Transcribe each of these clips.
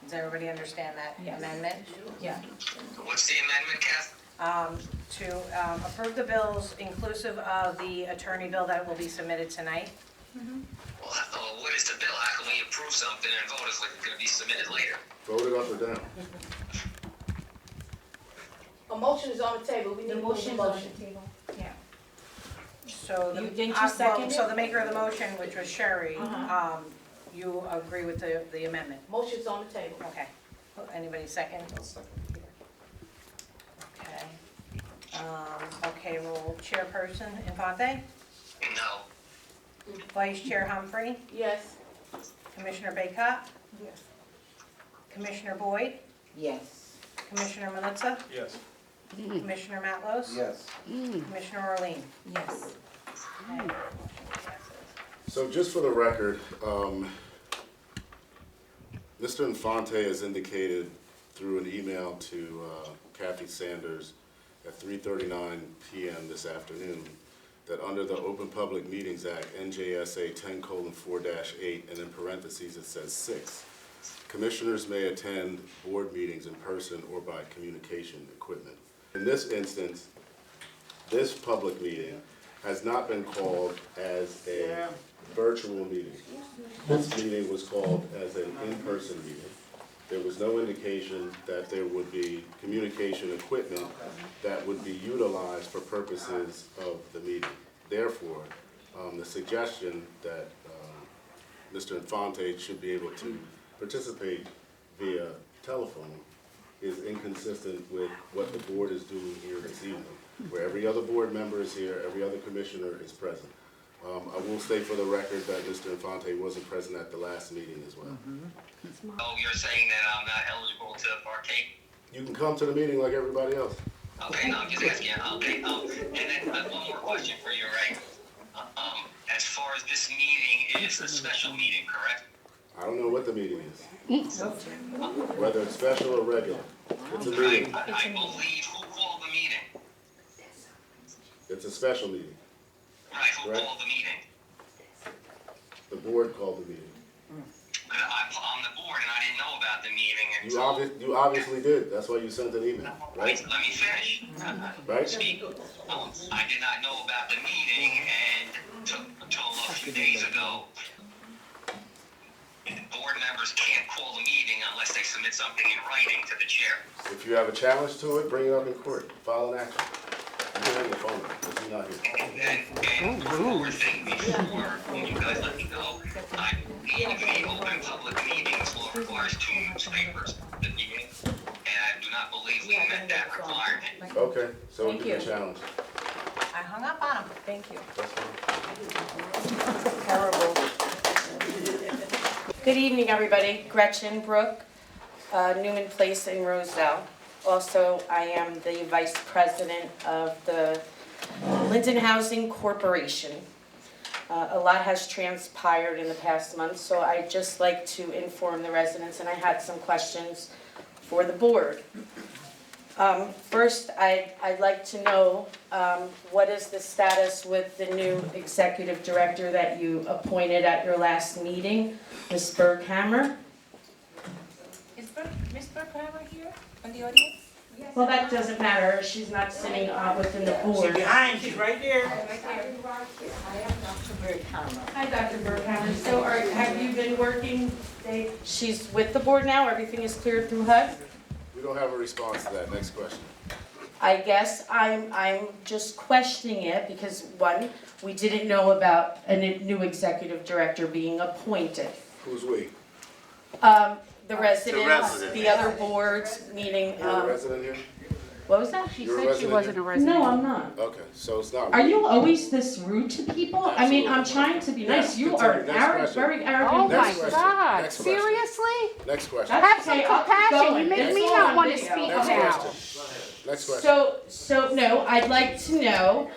Does everybody understand that Yes. amendment? Yeah. What's the amendment, Kath? To approve the bills inclusive of the attorney bill that will be submitted tonight. Well, what is the bill? How can we approve something and vote if it's going to be submitted later? Vote it up or down. A motion is on the table, we need The to move motion the is on motion. the table. Yeah. So the, Didn't you second so it? the maker of the motion, which was Sherry, Uh-huh. you agree with the amendment? Motion's on the table. Okay. Anybody second? I'll second. Okay. Okay, roll chairperson Infante, No. vice chair Humphrey, Yes. Commissioner Baycott, Yes. Commissioner Boyd, Yes. Commissioner Malitza, Yes. Commissioner Matlos, Yes. Commissioner Orlean. Yes. Okay, motion passes. So just for the record, Mr. Infante has indicated through an email to Kathy Sanders at 3:39 p.m. this afternoon that under the Open Public Meetings Act, NJSA 10:4-8, and in parentheses it says 6, commissioners may attend board meetings in person or by communication equipment. In this instance, this public meeting has not been called as a virtual meeting. This meeting was called as an in-person meeting. There was no indication that there would be communication equipment that would be utilized for purposes of the meeting. Therefore, the suggestion that Mr. Infante should be able to participate via telephone is inconsistent with what the board is doing here this evening, where every other board member is here, every other commissioner is present. I will state for the record that Mr. Infante wasn't present at the last meeting as well. Oh, you're saying that I'm not eligible to partake? You can come to the meeting like everybody else. Okay, no, I'm just asking. Okay, and then one more question for you, Ray. As far as this meeting is a special meeting, correct? I don't know what the meeting is, whether it's special or regular. It's a meeting. I believe who called the meeting? It's a special meeting. Right, who Right. called the meeting? The board called the meeting. I'm on the board and I didn't know about the meeting You obviously did. That's why you sent an email, right? Let me finish. Right? Speak. I did not know about the meeting and until a few days ago, board members can't call the meeting unless they submit something in writing to the chair. If you have a challenge to it, bring it up in court. File an action. You can hang the phone up, because he's not here. And one more thing before, when you guys let me go, I believe the open public meetings law requires 2 newspapers to be in, and I do not believe we met that requirement. Okay, so Thank it'll be a you. challenge. I hung up on him. Thank you. That's fine. Terrible. Good evening, everybody. Gretchen Brook, Newman Place in Roselle. Also, I am the Vice President of the Linden Housing Corporation. A lot has transpired in the past month, so I'd just like to inform the residents, and I had some questions for the board. First, I'd like to know what is the status with the new executive director that you appointed at your last meeting, Ms. Berghammer? Is Ms. Berghammer here on the audience? Well, that doesn't matter, she's not sitting within the board. behind, she's right there. Hi, Dr. Berghammer. So have you been working, she's with the board now, everything is cleared through HUD? We don't have a response to that. Next question. I guess I'm just questioning it because, one, we didn't know about a new executive director being appointed. Who's we? The residents, the other boards, meaning, You're a resident here? what was that? She said she wasn't a No, I'm not. Okay, so it's not. Are you always this rude to people? I mean, I'm trying to be nice. You are Continue. Next arrogant, question. very arrogant. Oh my Next question. God, Next question. seriously? Next question. Have some Okay, I'll keep compassion, going. you make It's me all not on want to video. speak Next now. question. Next question. So no, I'd like to know,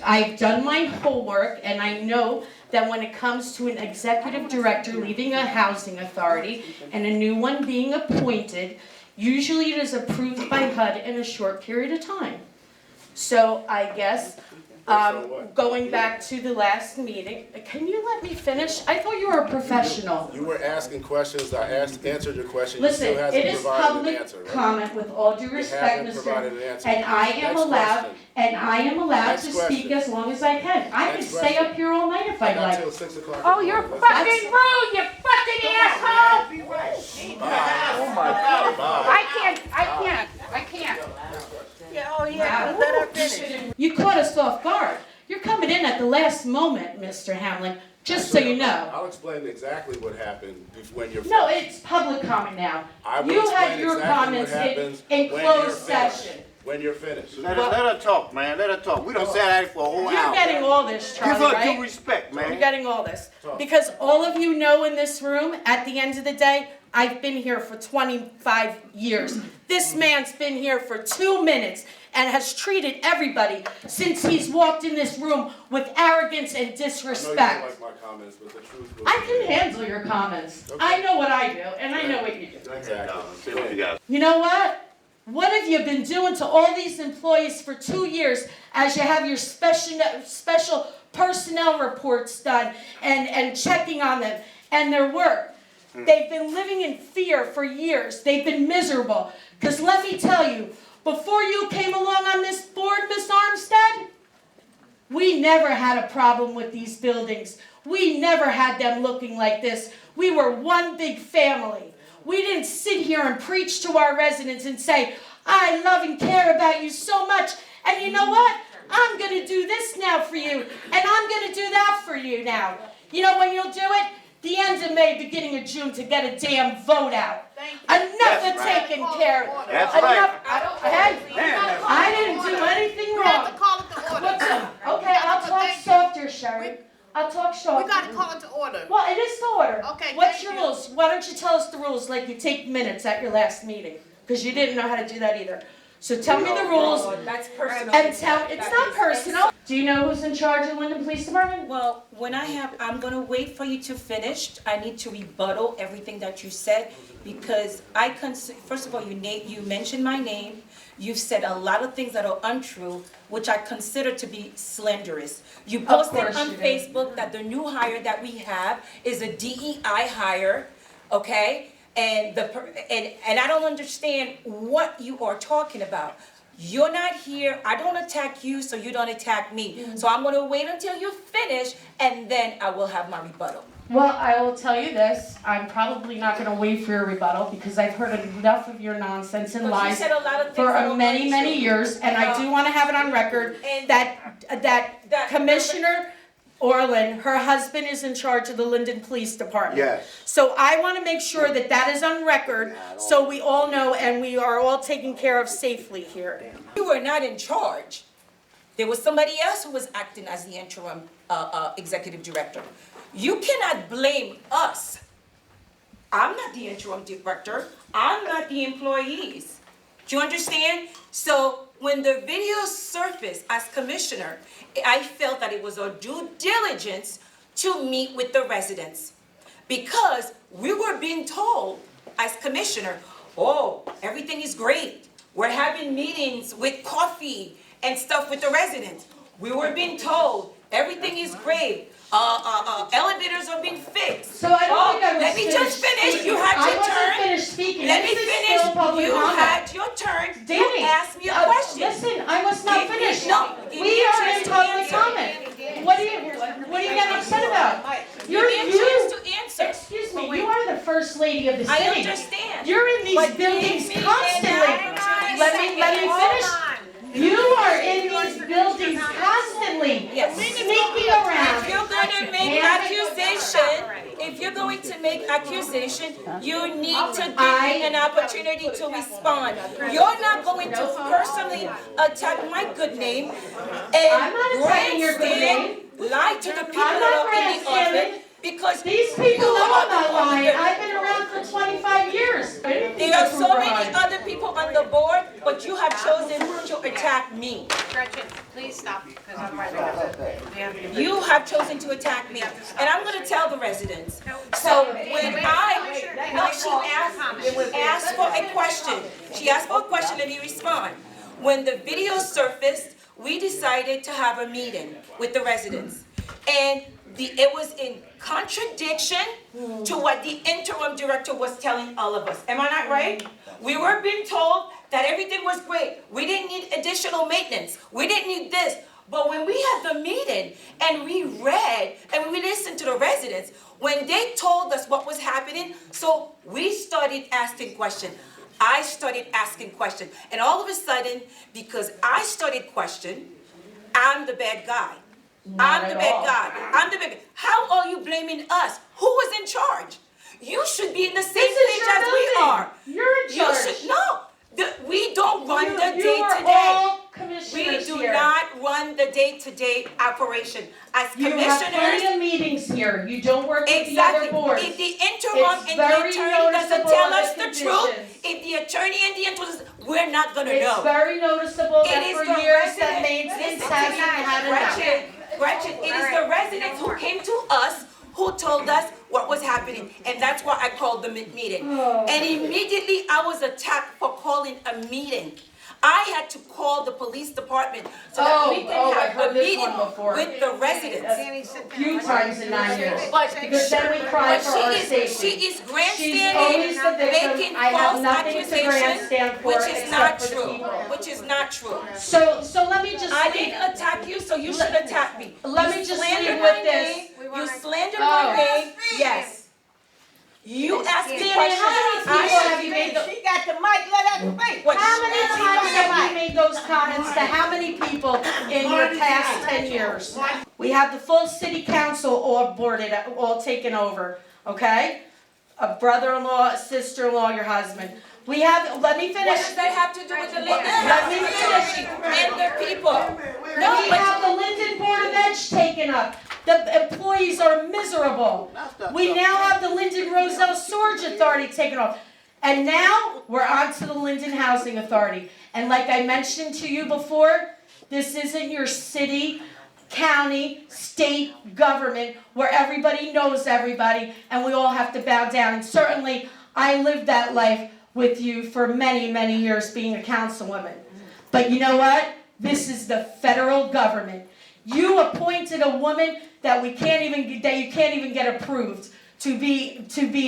I've done my homework and I know that when it comes to an executive director leaving a housing authority and a new one being appointed, usually it is approved by HUD in a short period of time. So I guess Going back to the last meeting, can you let me finish? I thought you were a professional. You were asking questions, I answered your question, you Listen, still it hasn't is provided an public answer, right? comment with all due You respect, haven't provided an Mr. answer. And I am Next allowed, question. and I am allowed Next to speak question. as long as I can. I can Next stay question. up here all night if I I'd got like. till 6 o'clock. Oh, you're fucking rude, you fucking asshole! I can't. You caught us off guard. You're coming in at the last moment, Mr. Hamlin, just so you know. I'll explain exactly what happened when you're No, finished. it's public comment now. I will You explain had your exactly comments what happens in when you're closed finished. session. When you're finished. Let her talk, man. Let her talk. We done sat out here for a whole You're hour. getting all this, Give her Charlie, due right? respect, You're man. getting all this. Because all of you know in this room, at the end of the day, I've been here for 25 years. This man's been here for 2 minutes and has treated everybody since he's walked in this room with arrogance and I know you don't disrespect. like my comments, but the truth will I can handle your comments. Okay. I know what I do, and I know what you do. Exactly. You know what? What have you been doing to all these employees for 2 years as you have your special personnel reports done and checking on them and their work? They've been living in fear for years. They've been miserable. Because let me tell you, before you came along on this board, Miss Armstead, we never had a problem with these buildings. We never had them looking like this. We were one big family. We didn't sit here and preach to our residents and say, I love and care about you so much. And you know what? I'm going to do this now for you. And I'm going to do that for you now. You know when you'll do it? The end of May, beginning of June to get a damn vote out. Enough of taking care of. That's Enough. right. Hey, I didn't do anything wrong. What's up? Okay, I'll talk softer, Sherry. I'll talk softer. We gotta call it to order. Well, it is the order. Okay, What's thank your you. rules? Why don't you tell us the rules like you take minutes at your last meeting? Because you didn't know how to do that either. So tell me the rules That's personal. and tell, it's not personal. Do you know who's in charge of Linden Police Department? Well, I'm gonna wait for you to finish. I need to rebuttal everything that you said because first of all, you mentioned my name. You've said a lot of things that are untrue, which I consider to be slanderous. You posted course on you did. Facebook that the new hire that we have is a DEI hire, okay? And I don't understand what you are talking about. You're not here, I don't attack you, so you don't attack me. So I'm gonna wait until you finish, and then I will have my rebuttal. Well, I will tell you this, I'm probably not gonna wait for your rebuttal because I've heard enough of your nonsense and But you lies said a lot of things that for are many, many untrue. years, and I do wanna have it on record And that Commissioner Orland, her husband is in charge of the Linden Police Department. Yes. So I wanna make sure that that is on record, so we all know and we are all taken care of safely here. You were not in charge. There was somebody else who was acting as the interim executive director. You cannot blame us. I'm not the interim director. I'm not the employees. Do you understand? So when the video surfaced as commissioner, I felt that it was our due diligence to meet with the residents. Because we were being told as commissioner, oh, everything is great. We're having meetings with coffee and stuff with the residents. We were being told everything is great. Elevators are being fixed. So I don't think I was Let me just finish. speaking. You had your I wasn't turn. finished speaking. Let me This is finish. still public You comment. had your turn. Danny, You asked me a question. Listen, I was not Give me- finished. no, give We me a are in chance to public answer. comment. What are you getting upset about? Give me a chance to answer. Excuse me, you are the first lady of the city. I understand. You're in these But buildings give me constantly. an opportunity. Let me finish. You are in these buildings constantly, Yes. sneaking around. If you're going to make accusation, you need to give me an opportunity to respond. You're not going to personally attack my good name I'm and not attacking your good name. lie to the people I'm not that are in the grandstanding. office because These people you know are I'm not the lying. one. I've been around for 25 years. I didn't think There are you so were many lying. other people on the board, but you have chosen to attack me. Gretchen, please stop, because otherwise we have to. You have chosen to attack me, and I'm going to tell the residents. So when she asked for a question, let me respond. When the video surfaced, we decided to have a meeting with the residents. And it was in contradiction to what the interim director was telling all of us. Am I not right? We were being told that everything was great. We didn't need additional maintenance. We didn't need this. But when we had the meeting and we read and we listened to the residents, when they told us what was happening, so we started asking questions. I started asking questions. And all of a sudden, because I started questioning, I'm the bad guy. I'm the bad guy. I'm the bad guy. How are you blaming us? Who was in charge? You should be in the same page as we are. You're in charge. You should, no, we don't run the You are day-to-day. all We commissioners do here. not run the day-to-day operation. As You have plenty commissioners, of meetings here. You don't work with the exactly, other boards. if the interim It's and the very attorney doesn't noticeable tell in the us the truth, conditions. if the attorney and the interim, we're not gonna It's know. very noticeable It that is for the years that resident- maintenance listen to hasn't me, had enough. Gretchen, it is the residents who came to us who told us what was happening, and that's why I called the meeting. And immediately I was attacked for calling a meeting. I had to call the police department so that we I've can have heard a this meeting one before. with the residents. A few times in 9 years. But Because then we cry for our she safety. is She's grandstanding, always the victim. making I have false nothing to accusations, grandstand for which is except not for the true, people. which is not true. So let me just I leave. didn't attack you, so you should attack me. Let You me just slandered leave my with this. name, You slandered Oh. my name, yes. You asked me Danny, questions. how many people have you made She got the mic, let her speak. What- How many times have you made those comments to how many people in your past 10 years? We have the full city council all taken over, okay? A brother-in-law, a sister-in-law, your husband. We have, let me What finish. does that have to do with the Linden Let me Housing finish. and the people? No, We but have the Linden Board of Ed taken up. The employees are miserable. We now have the Linden Roselle Storage Authority taken off. And now we're on to the Linden Housing Authority. And like I mentioned to you before, this isn't your city, county, state government where everybody knows everybody and we all have to bow down. And certainly I lived that life with you for many, many years being a councilwoman. But you know what? This is the federal government. You appointed a woman that you can't even get approved to be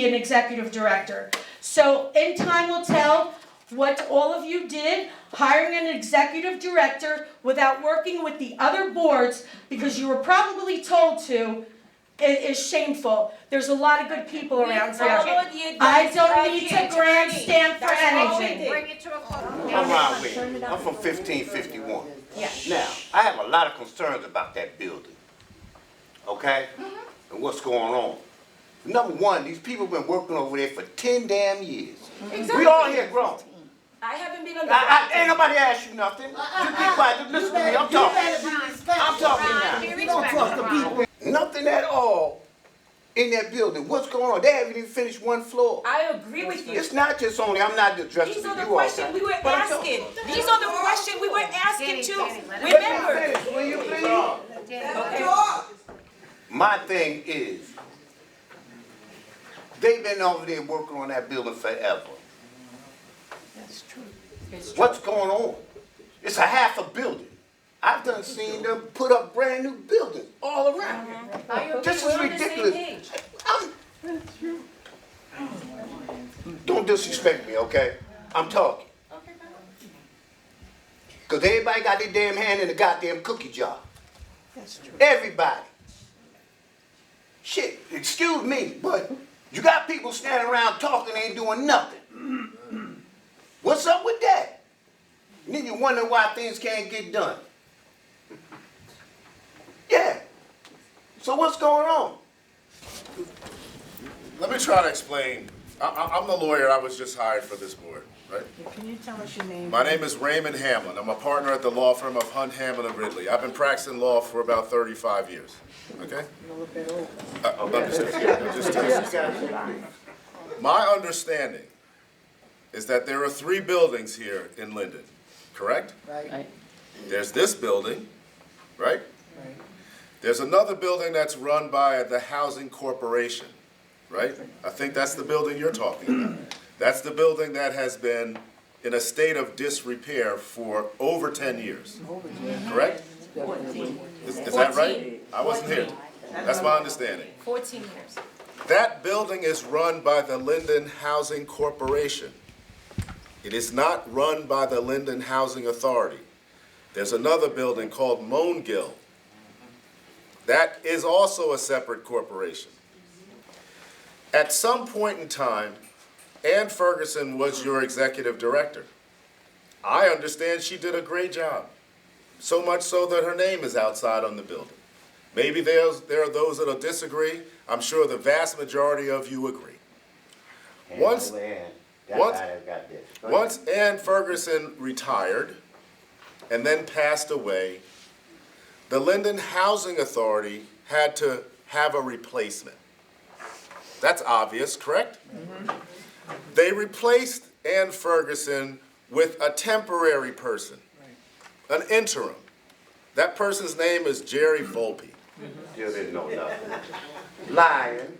an executive director. So in time will tell what all of you did, hiring an executive director without working with the other boards because you were probably told to is shameful. There's a lot of good people around here. Followed the advice I of don't need the to attorney. grandstand for That's all we anything. did. Bring it to a close. I'm Ron Wynn. I'm from 1551. Yeah. Now, I have a lot of concerns about that building. Okay? And what's going on. Number one, these people have been working over there for 10 damn years. Exactly. We all here grown. I haven't been on the. Ain't nobody asked you nothing. Just be quiet. Just listen to me. I'm talking. I'm talking now. Nothing at all in that building. What's going on? They haven't even finished one floor. I agree with you. It's not just only, I'm not addressing These you are the all. questions we were But I'm talking- asking. These are the questions we were asking too. Let me Remember. finish, will you please? Okay. My thing is, they've been over there working on that building forever. That's true. It's true. What's going on? It's a half a building. I've done seen them put up brand new buildings all around. I agree. This is We're on the same ridiculous. page. Don't disrespect me, okay? I'm talking. Because everybody got their damn hand in the goddamn cookie jar. That's true. Everybody. Shit, excuse me, but you got people standing around talking, ain't doing nothing. What's up with that? And then you wonder why things can't get done. Yeah. So what's going on? Let me try to explain. I'm the lawyer, I was just hired for this board, right? Can you tell us your name? My name is Raymond Hamlin. I'm a partner at the law firm of Hunt, Hamlin, and Ridley. I've been practicing law for about 35 years, okay? Understand. Just tell me. My understanding is that there are 3 buildings here in Linden, correct? Right. There's this building, right? There's another building that's run by the Housing Corporation, right? I think that's the building you're talking about. That's the building that has been in a state of disrepair for over 10 years. Correct? Is that right? I wasn't here. That's my understanding. 14 years. That building is run by the Linden Housing Corporation. It is not run by the Linden Housing Authority. There's another building called Moangill. That is also a separate corporation. At some point in time, Ann Ferguson was your executive director. I understand she did a great job, so much so that her name is outside on the building. Maybe there are those that'll disagree. I'm sure the vast majority of you agree. Once Ann Ferguson retired and then passed away, the Linden Housing Authority had to have a replacement. That's obvious, correct? Mm-hmm. They replaced Ann Ferguson with a temporary person, an interim. That person's name is Jerry Volpe. Still didn't know nothing. Lying.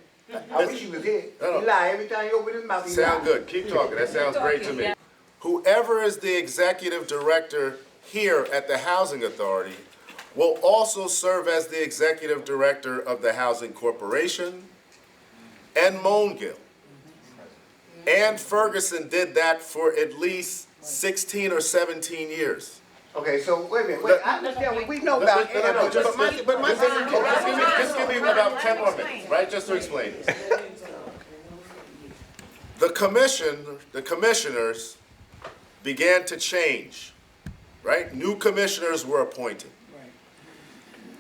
I wish he was here. No. He lie every time you open his mouth. Sound good. Keep talking. That sounds great to me. Whoever is the executive director here at the Housing Authority will also serve as the executive director of the Housing Corporation and Moangill. Ann Ferguson did that for at least 16 or 17 years. Okay, so wait a minute. I understand what we know about Ann. Just give me about 10 more minutes, right, just to explain this. The commissioners began to change, right? New commissioners were appointed.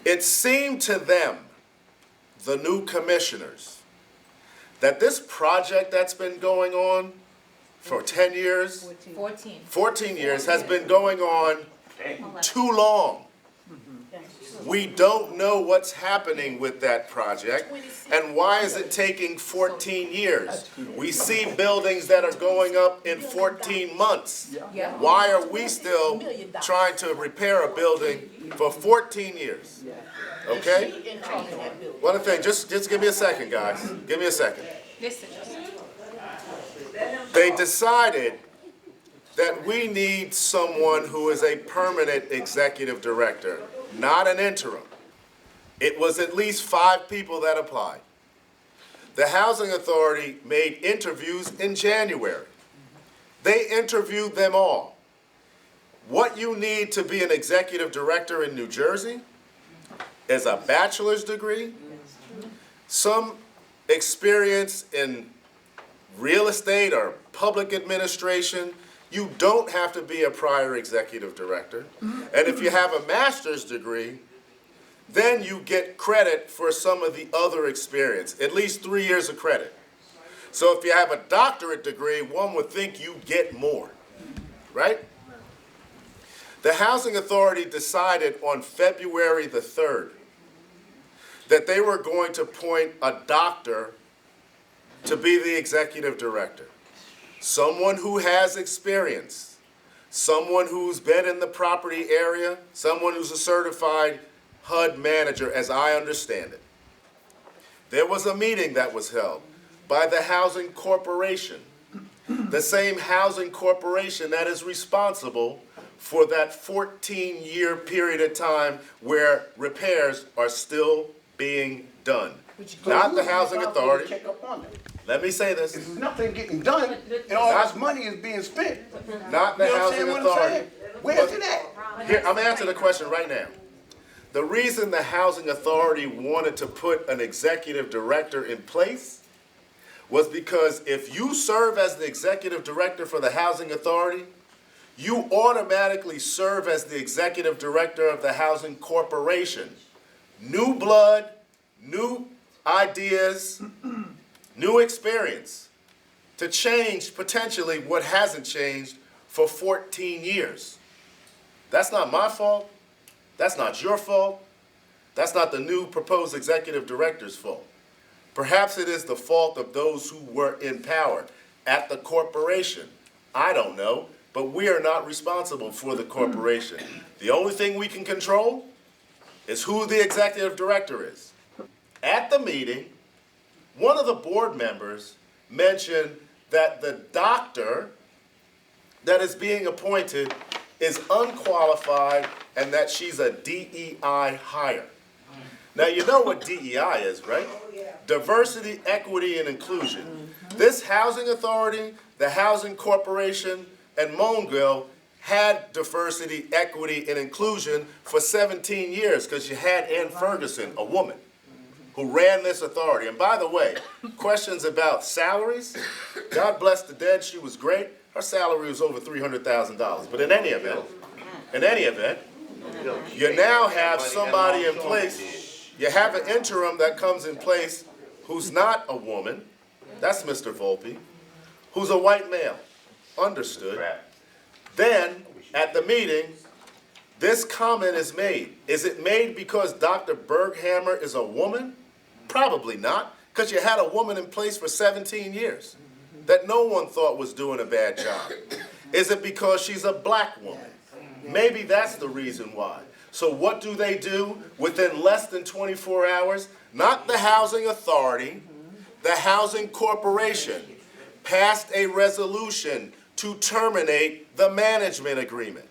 It seemed to them, the new commissioners, that this project that's been going on for 10 years, 14 years, has been going on too long. We don't know what's happening with that project, and why is it taking 14 years? We see buildings that are going up in 14 months. Why are we still trying to repair a building for 14 years? Okay? One thing, just give me a second, guys. Give me a second. They decided that we need someone who is a permanent executive director, not an interim. It was at least 5 people that applied. The Housing Authority made interviews in January. They interviewed them all. What you need to be an executive director in New Jersey is a bachelor's degree, some experience in real estate or public administration. You don't have to be a prior executive director. And if you have a master's degree, then you get credit for some of the other experience, at least 3 years of credit. So if you have a doctorate degree, one would think you get more, right? The Housing Authority decided on February the 3rd that they were going to appoint a doctor to be the executive director. Someone who has experience, someone who's been in the property area, someone who's a certified HUD manager, as I understand it. There was a meeting that was held by the Housing Corporation, the same Housing Corporation that is responsible for that 14-year period of time where repairs are still being done. Not the Housing Authority. Let me say this. There's nothing getting done, and all this money is being spent. Not the Housing Authority. Where's it at? Here, I'm answering the question right now. The reason the Housing Authority wanted to put an executive director in place was because if you serve as the executive director for the Housing Authority, you automatically serve as the executive director of the Housing Corporation. New blood, new ideas, new experience to change potentially what hasn't changed for 14 years. That's not my fault. That's not your fault. That's not the new proposed executive director's fault. Perhaps it is the fault of those who were in power at the corporation. I don't know, but we are not responsible for the corporation. The only thing we can control is who the executive director is. At the meeting, one of the board members mentioned that the doctor that is being appointed is unqualified and that she's a DEI hire. Now, you know what DEI is, right? Diversity, equity, and inclusion. This housing authority, the Housing Corporation, and Mongrel had diversity, equity, and inclusion for 17 years because you had Ann Ferguson, a woman, who ran this authority. And by the way, questions about salaries, God bless the dead, she was great. Her salary was over $300,000. But in any event, you now have somebody in place, you have an interim that comes in place who's not a woman, that's Mr. Volpe, who's a white male, understood. Then, at the meeting, this comment is made. Is it made because Dr. Berghammer is a woman? Probably not, because you had a woman in place for 17 years that no one thought was doing a bad job. Is it because she's a black woman? Maybe that's the reason why. So what do? Within less than 24 hours? Not the housing authority, the housing corporation passed a resolution to terminate the management agreement.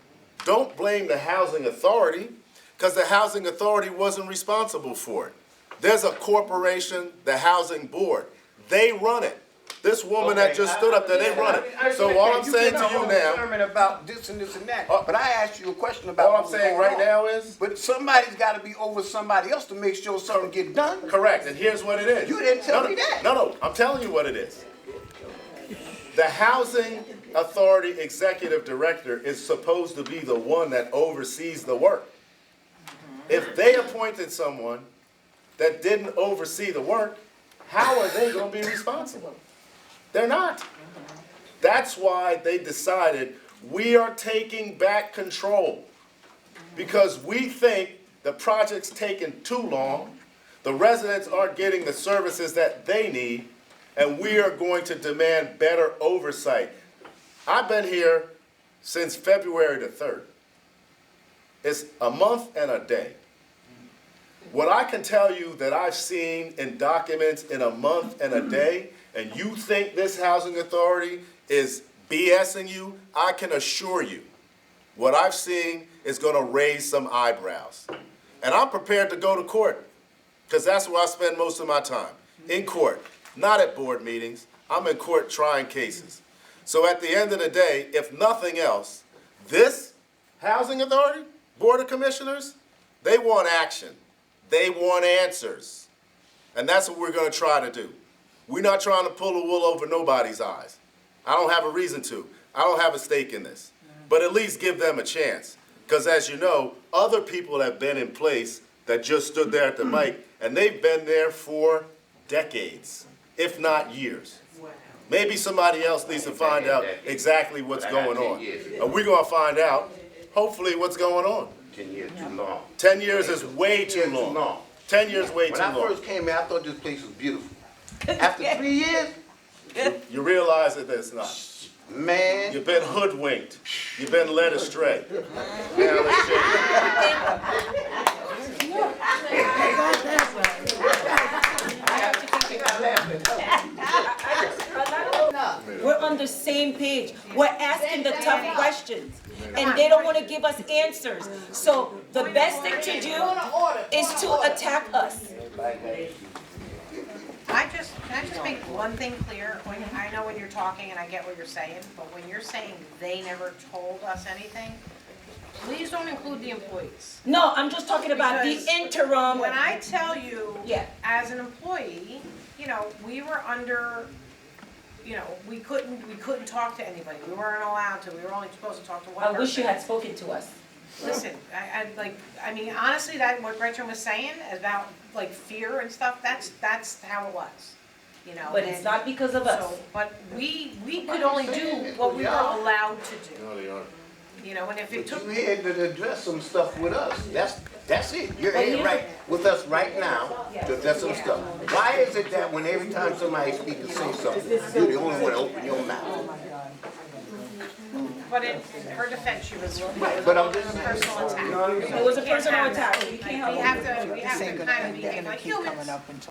Don't blame the housing authority, because the housing authority wasn't responsible for it. There's a corporation, the housing board. They run it. This woman that just stood up there, they run it. So all I'm saying to you now, about this and this and that, but I asked you a question about all I'm saying right now is, but somebody's got to be over somebody else to make sure something get done. correct, and here's what it is. You didn't tell me that. No, I'm telling you what it is. The Housing Authority Executive Director is supposed to be the one that oversees the work. If they appointed someone that didn't oversee the work, how are they going to be responsible? They're not. That's why they decided we are taking back control, because we think the project's taking too long, the residents aren't getting the services that they need, and we are going to demand better oversight. I've been here since February the 3rd. It's a month and a day. What I can tell you that I've seen in documents in a month and a day, and you think this housing authority is BSing you, I can assure you, what I've seen is gonna raise some eyebrows. And I'm prepared to go to court, because that's where I spend most of my time, in court, not at board meetings. I'm in court trying cases. So at the end of the day, if nothing else, this housing authority, board of commissioners, they want action. They want answers. And that's what we're gonna try to do. We're not trying to pull the wool over nobody's eyes. I don't have a reason to. I don't have a stake in this. But at least give them a chance. Because as you know, other people have been in place that just stood there at the mic, and they've been there for decades, if not years. Maybe somebody else needs to find out exactly what's going on. And we're gonna find out, hopefully, what's going on. 10 years too long. 10 years is way too long. 10 years way too When I long. first came here, I thought this place was beautiful. After 3 years, You realize that it's not. man, You've been hoodwinked. You've been led astray. Now let's We're on the same page. We're asking the tough questions, and they don't want to give us answers. So the best thing to do is to attack us. Can I just make one thing clear? I know when you're talking and I get what you're saying, but when you're saying they never told us anything, please don't include the employees. No, I'm just talking about the Because interim. When I tell you, Yeah. as an employee, we were under, we couldn't talk to anybody. We weren't allowed to. We were only supposed to talk to one I person. wish you had spoken to us. Listen, honestly, that what Gretchen was saying about like fear and stuff, that's how it was, But it's not because of us. So, but we could only do what we were allowed to do, No, they aren't. and if it but took. you here to address some stuff with us. That's it. You're But here you- right with us right now to address some stuff. Why is it that when every time somebody speaks and says something, you're the only one to open your mouth? But in her defense, she was But I'm just personal attack. You know what I'm saying? It was a personal attack. We can't help We it. have to kind of be like humans.